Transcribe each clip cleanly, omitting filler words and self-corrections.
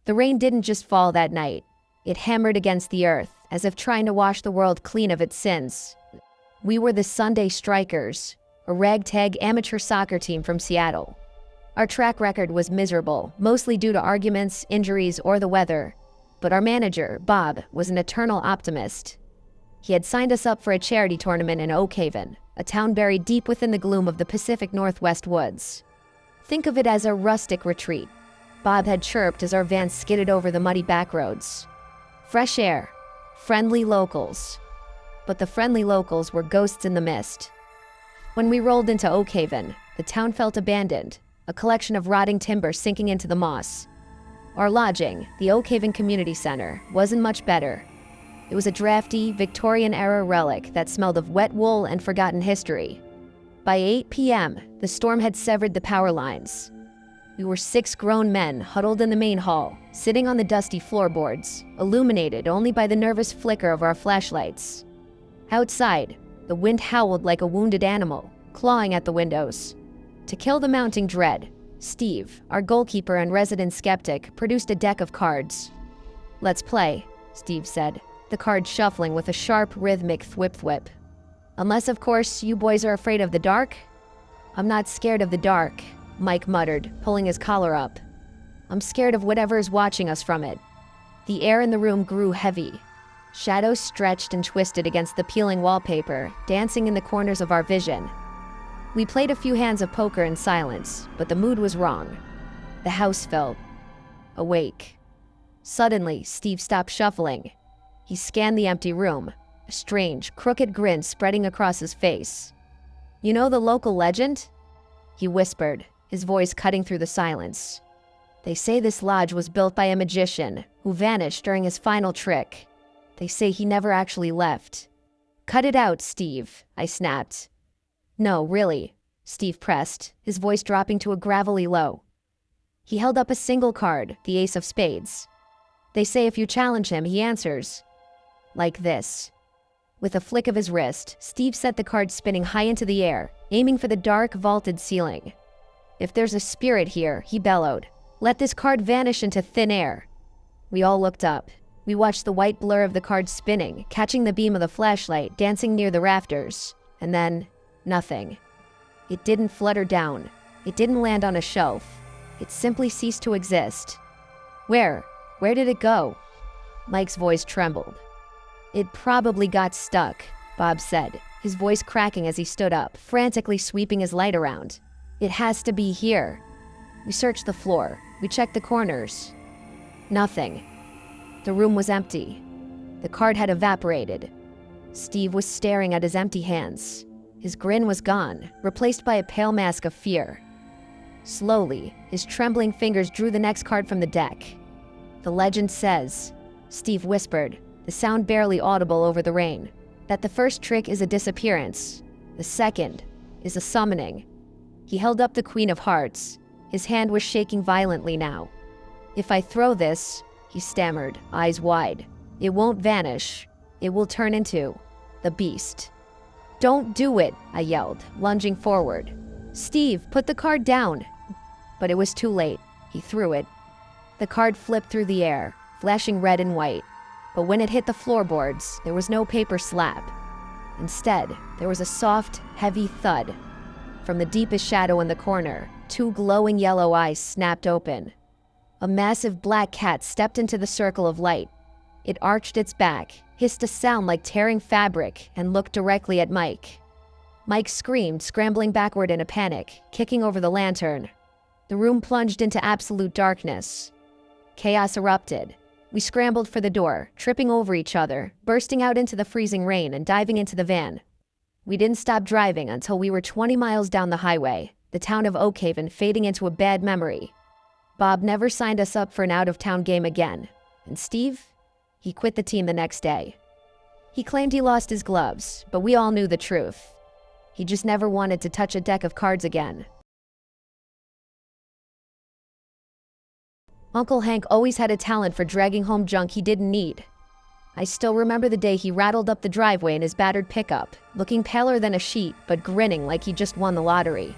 The rain didn't just fall that night. It hammered against the earth, as if trying to wash the world clean of its sins. We were the Sunday Strikers, a ragtag amateur soccer team from Seattle. Our track record was miserable, mostly due to arguments, injuries, or the weather. But our manager, Bob, was an eternal optimist. He had signed us up for a charity tournament in Oakhaven, a town buried deep within the gloom of the Pacific Northwest woods. Think of it as a rustic retreat. Bob had chirped as our van skidded over the muddy back roads. Fresh air, friendly locals. But the friendly locals were ghosts in the mist. When we rolled into Oakhaven, the town felt abandoned, a collection of rotting timber sinking into the moss. Our lodging, the Oakhaven Community Center, wasn't much better. It was a drafty, Victorian-era relic that smelled of wet wool and forgotten history. By 8 p.m., the storm had severed the power lines. We were 6 grown men huddled in the main hall, sitting on the dusty floorboards, illuminated only by the nervous flicker of our flashlights. Outside, the wind howled like a wounded animal, clawing at the windows. To kill the mounting dread, Steve, our goalkeeper and resident skeptic, produced a deck of cards. "Let's play," Steve said, the cards shuffling with a sharp, rhythmic thwip-thwip. "Unless, of course, you boys are afraid of the dark?" "I'm not scared of the dark," Mike muttered, pulling his collar up. "I'm scared of whatever is watching us from it." The air in the room grew heavy. Shadows stretched and twisted against the peeling wallpaper, dancing in the corners of our vision. We played a few hands of poker in silence, but the mood was wrong. The house felt awake. Suddenly, Steve stopped shuffling. He scanned the empty room, a strange, crooked grin spreading across his face. "You know the local legend?" he whispered, his voice cutting through the silence. "They say this lodge was built by a magician who vanished during his final trick. They say he never actually left." "Cut it out, Steve," I snapped. "No, really," Steve pressed, his voice dropping to a gravelly low. He held up a single card, the Ace of Spades. "They say if you challenge him, he answers. Like this." With a flick of his wrist, Steve set the card spinning high into the air, aiming for the dark, vaulted ceiling. "If there's a spirit here," he bellowed, "let this card vanish into thin air." We all looked up. We watched the white blur of the card spinning, catching the beam of the flashlight, dancing near the rafters. And then, nothing. It didn't flutter down. It didn't land on a shelf. It simply ceased to exist. Where did it go?" Mike's voice trembled. "It probably got stuck," Bob said, his voice cracking as he stood up, frantically sweeping his light around. "It has to be here." We searched the floor. We checked the corners. Nothing. The room was empty. The card had evaporated. Steve was staring at his empty hands. His grin was gone, replaced by a pale mask of fear. Slowly, his trembling fingers drew the next card from the deck. "The legend says," Steve whispered, the sound barely audible over the rain, "that the first trick is a disappearance. The second is a summoning." He held up the Queen of Hearts. His hand was shaking violently now. "If I throw this," he stammered, eyes wide, "it won't vanish. It will turn into the beast." "Don't do it," I yelled, lunging forward. "Steve, put the card down." But it was too late. He threw it. The card flipped through the air, flashing red and white. But when it hit the floorboards, there was no paper slap. Instead, there was a soft, heavy thud. From the deepest shadow in the corner, 2 glowing yellow eyes snapped open. A massive black cat stepped into the circle of light. It arched its back, hissed a sound like tearing fabric, and looked directly at Mike. Mike screamed, scrambling backward in a panic, kicking over the lantern. The room plunged into absolute darkness. Chaos erupted. We scrambled for the door, tripping over each other, bursting out into the freezing rain and diving into the van. We didn't stop driving until we were 20 miles down the highway, the town of Oakhaven fading into a bad memory. Bob never signed us up for an out-of-town game again. And Steve? He quit the team the next day. He claimed he lost his gloves, but we all knew the truth. He just never wanted to touch a deck of cards again. Uncle Hank always had a talent for dragging home junk he didn't need. I still remember the day he rattled up the driveway in his battered pickup, looking paler than a sheet, but grinning like he just won the lottery.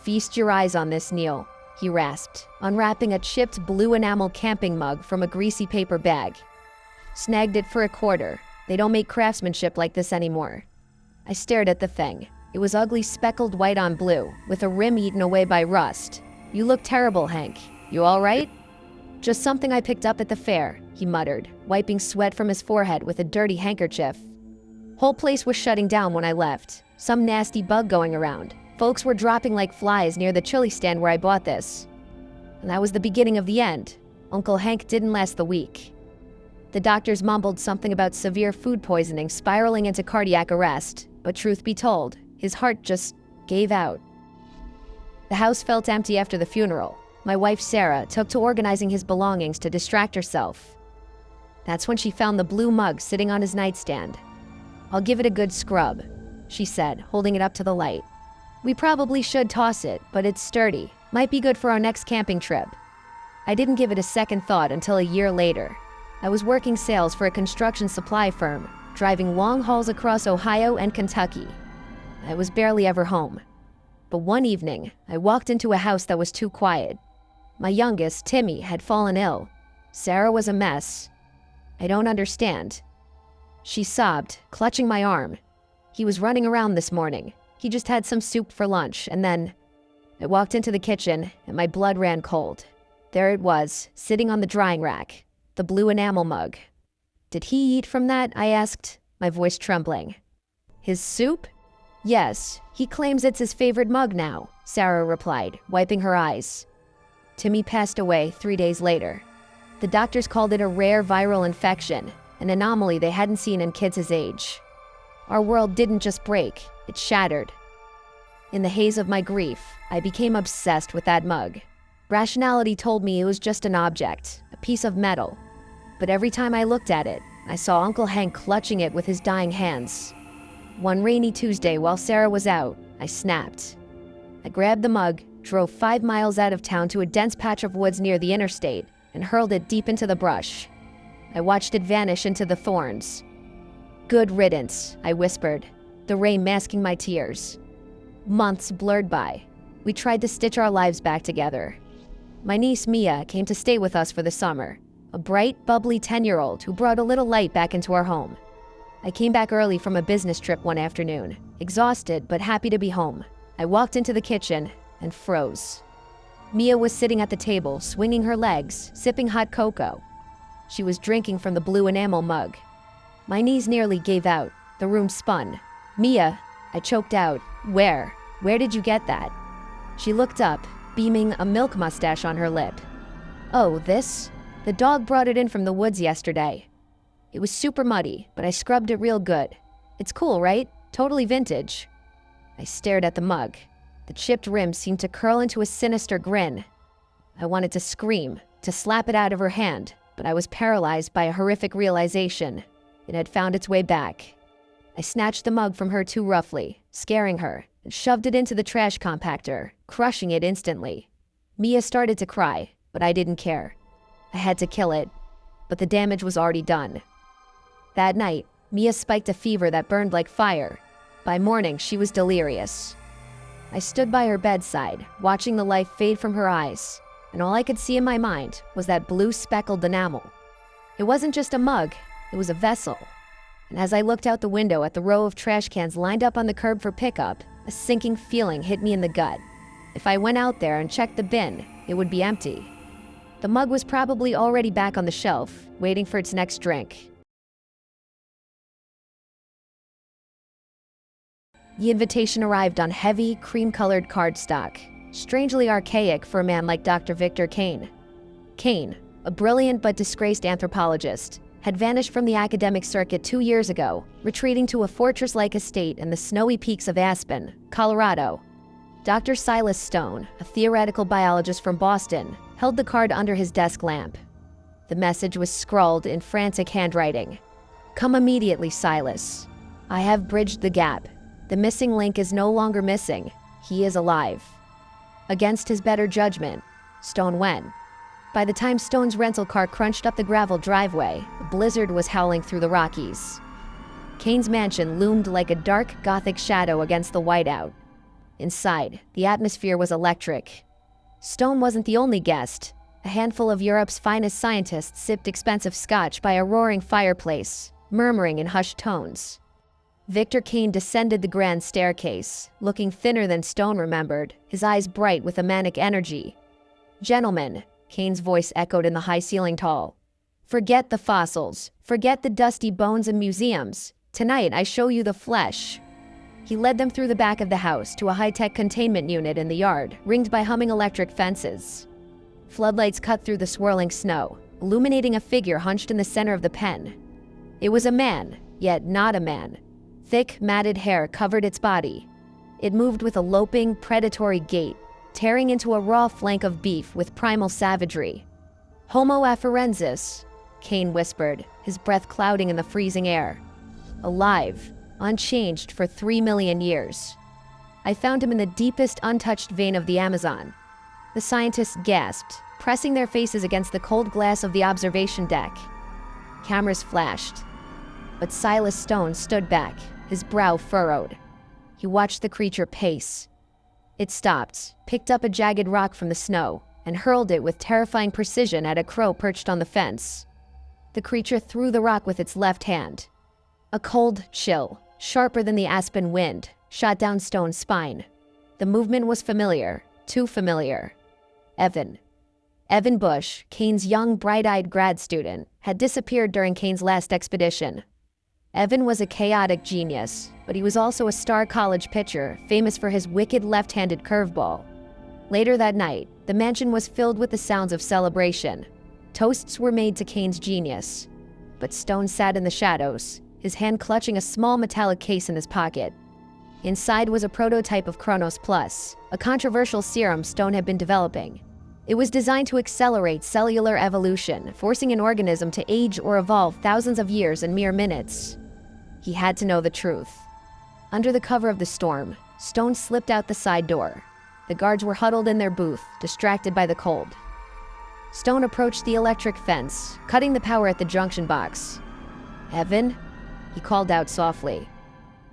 "Feast your eyes on this, Neil," he rasped, unwrapping a chipped blue enamel camping mug from a greasy paper bag. Snagged it for a quarter. They don't make craftsmanship like this anymore. I stared at the thing. It was ugly speckled white on blue, with a rim eaten away by rust. You look terrible, Hank. You all right? Just something I picked up at the fair, he muttered, wiping sweat from his forehead with a dirty handkerchief. Whole place was shutting down when I left. Some nasty bug going around. Folks were dropping like flies near the chili stand where I bought this. And that was the beginning of the end. Uncle Hank didn't last the week. The doctors mumbled something about severe food poisoning spiraling into cardiac arrest, but truth be told, his heart just gave out. The house felt empty after the funeral. My wife Sarah took to organizing his belongings to distract herself. That's when she found the blue mug sitting on his nightstand. "I'll give it a good scrub," she said, holding it up to the light. "We probably should toss it, but it's sturdy. Might be good for our next camping trip." I didn't give it a second thought until a year later. I was working sales for a construction supply firm, driving long hauls across Ohio and Kentucky. I was barely ever home. But one evening, I walked into a house that was too quiet. My youngest, Timmy, had fallen ill. Sarah was a mess. "I don't understand," she sobbed, clutching my arm. "He was running around this morning. He just had some soup for lunch, and then..." I walked into the kitchen, and my blood ran cold. There it was, sitting on the drying rack, the blue enamel mug. "Did he eat from that?" I asked, my voice trembling. "His soup?" "Yes, he claims it's his favorite mug now," Sarah replied, wiping her eyes. Timmy passed away 3 days later. The doctors called it a rare viral infection, an anomaly they hadn't seen in kids his age. Our world didn't just break, it shattered. In the haze of my grief, I became obsessed with that mug. Rationality told me it was just an object, a piece of metal. But every time I looked at it, I saw Uncle Hank clutching it with his dying hands. One rainy Tuesday while Sarah was out, I snapped. I grabbed the mug, drove 5 miles out of town to a dense patch of woods near the interstate, and hurled it deep into the brush. I watched it vanish into the thorns. "Good riddance," I whispered, the rain masking my tears. Months blurred by. We tried to stitch our lives back together. My niece Mia came to stay with us for the summer, a bright, bubbly 10-year-old who brought a little light back into our home. I came back early from a business trip one afternoon, exhausted but happy to be home. I walked into the kitchen and froze. Mia was sitting at the table, swinging her legs, sipping hot cocoa. She was drinking from the blue enamel mug. My knees nearly gave out. The room spun. "Mia," I choked out. Where did you get that?" She looked up, beaming, a milk mustache on her lip. "Oh, this? The dog brought it in from the woods yesterday. It was super muddy, but I scrubbed it real good. It's cool, right? Totally vintage." I stared at the mug. The chipped rim seemed to curl into a sinister grin. I wanted to scream, to slap it out of her hand, but I was paralyzed by a horrific realization. It had found its way back. I snatched the mug from her too roughly, scaring her, and shoved it into the trash compactor, crushing it instantly. Mia started to cry, but I didn't care. I had to kill it, but the damage was already done. That night, Mia spiked a fever that burned like fire. By morning, she was delirious. I stood by her bedside, watching the life fade from her eyes, and all I could see in my mind was that blue speckled enamel. It wasn't just a mug, it was a vessel. And as I looked out the window at the row of trash cans lined up on the curb for pickup, a sinking feeling hit me in the gut. If I went out there and checked the bin, it would be empty. The mug was probably already back on the shelf, waiting for its next drink. The invitation arrived on heavy, cream-colored cardstock, strangely archaic for a man like Dr. Victor Kane. Kane, a brilliant but disgraced anthropologist, had vanished from the academic circuit 2 years ago, retreating to a fortress-like estate in the snowy peaks of Aspen, Colorado. Dr. Silas Stone, a theoretical biologist from Boston, held the card under his desk lamp. The message was scrawled in frantic handwriting. "Come immediately, Silas. I have bridged the gap. The missing link is no longer missing. He is alive." Against his better judgment, Stone went. By the time Stone's rental car crunched up the gravel driveway, a blizzard was howling through the Rockies. Kane's mansion loomed like a dark, gothic shadow against the whiteout. Inside, the atmosphere was electric. Stone wasn't the only guest. A handful of Europe's finest scientists sipped expensive scotch by a roaring fireplace, murmuring in hushed tones. Victor Kane descended the grand staircase, looking thinner than Stone remembered, his eyes bright with a manic energy. "Gentlemen," Kane's voice echoed in the high-ceilinged hall. "Forget the fossils. Forget the dusty bones and museums. Tonight I show you the flesh." He led them through the back of the house to a high-tech containment unit in the yard, ringed by humming electric fences. Floodlights cut through the swirling snow, illuminating a figure hunched in the center of the pen. It was a man, yet not a man. Thick, matted hair covered its body. It moved with a loping, predatory gait, tearing into a raw flank of beef with primal savagery. "Homo afarensis," Kane whispered, his breath clouding in the freezing air. "Alive, unchanged for 3 million years. I found him in the deepest, untouched vein of the Amazon." The scientists gasped, pressing their faces against the cold glass of the observation deck. Cameras flashed. But Silas Stone stood back, his brow furrowed. He watched the creature pace. It stopped, picked up a jagged rock from the snow, and hurled it with terrifying precision at a crow perched on the fence. The creature threw the rock with its left hand. A cold chill, sharper than the aspen wind, shot down Stone's spine. The movement was familiar, too familiar. Evan Bush, Kane's young, bright-eyed grad student, had disappeared during Kane's last expedition. Evan was a chaotic genius, but he was also a star college pitcher, famous for his wicked left-handed curveball. Later that night, the mansion was filled with the sounds of celebration. Toasts were made to Kane's genius. But Stone sat in the shadows, his hand clutching a small metallic case in his pocket. Inside was a prototype of Chronos Plus, a controversial serum Stone had been developing. It was designed to accelerate cellular evolution, forcing an organism to age or evolve thousands of years in mere minutes. He had to know the truth. Under the cover of the storm, Stone slipped out the side door. The guards were huddled in their booth, distracted by the cold. Stone approached the electric fence, cutting the power at the junction box. "Evan?" he called out softly.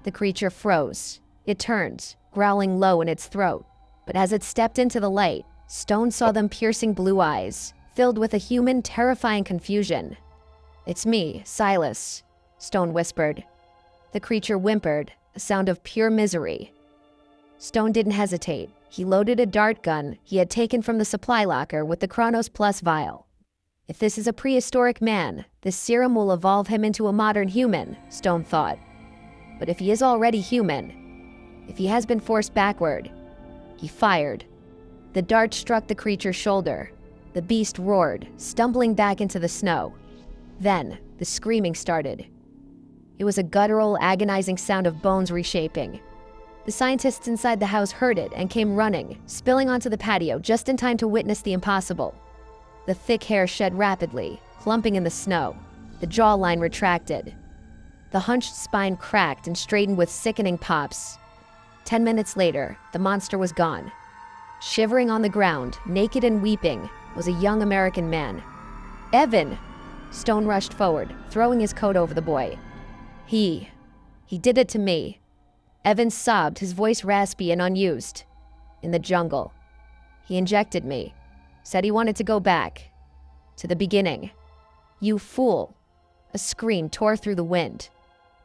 The creature froze. It turned, growling low in its throat. But as it stepped into the light, Stone saw them piercing blue eyes, filled with a human, terrifying confusion. "It's me, Silas," Stone whispered. The creature whimpered, a sound of pure misery. Stone didn't hesitate. He loaded a dart gun he had taken from the supply locker with the Chronos Plus vial. If this is a prehistoric man, this serum will evolve him into a modern human, Stone thought. But if he is already human, if he has been forced backward, he fired. The dart struck the creature's shoulder. The beast roared, stumbling back into the snow. Then, the screaming started. It was a guttural, agonizing sound of bones reshaping. The scientists inside the house heard it and came running, spilling onto the patio just in time to witness the impossible. The thick hair shed rapidly, clumping in the snow. The jawline retracted. The hunched spine cracked and straightened with sickening pops. 10 minutes later, the monster was gone. Shivering on the ground, naked and weeping, was a young American man. "Evan!" Stone rushed forward, throwing his coat over the boy. He did it to me." Evan sobbed, his voice raspy and unused. "In the jungle. He injected me. Said he wanted to go back. To the beginning." "You fool." A scream tore through the wind.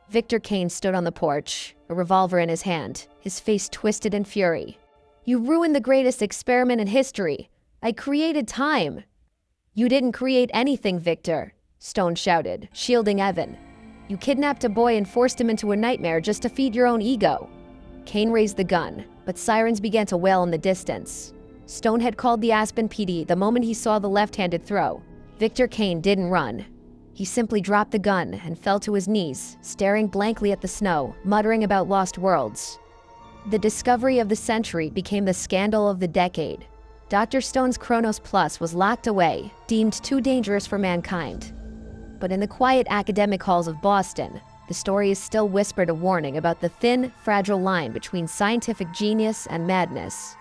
Victor Kane stood on the porch, a revolver in his hand, his face twisted in fury. "You ruined the greatest experiment in history. I created time." "You didn't create anything, Victor," Stone shouted, shielding Evan. "You kidnapped a boy and forced him into a nightmare just to feed your own ego." Kane raised the gun, but sirens began to wail in the distance. Stone had called the Aspen PD the moment he saw the left-handed throw. Victor Kane didn't run. He simply dropped the gun and fell to his knees, staring blankly at the snow, muttering about lost worlds. The discovery of the century became the scandal of the decade. Dr. Stone's Chronos Plus was locked away, deemed too dangerous for mankind. But in the quiet academic halls of Boston, the story is still whispered a warning about the thin, fragile line between scientific genius and madness.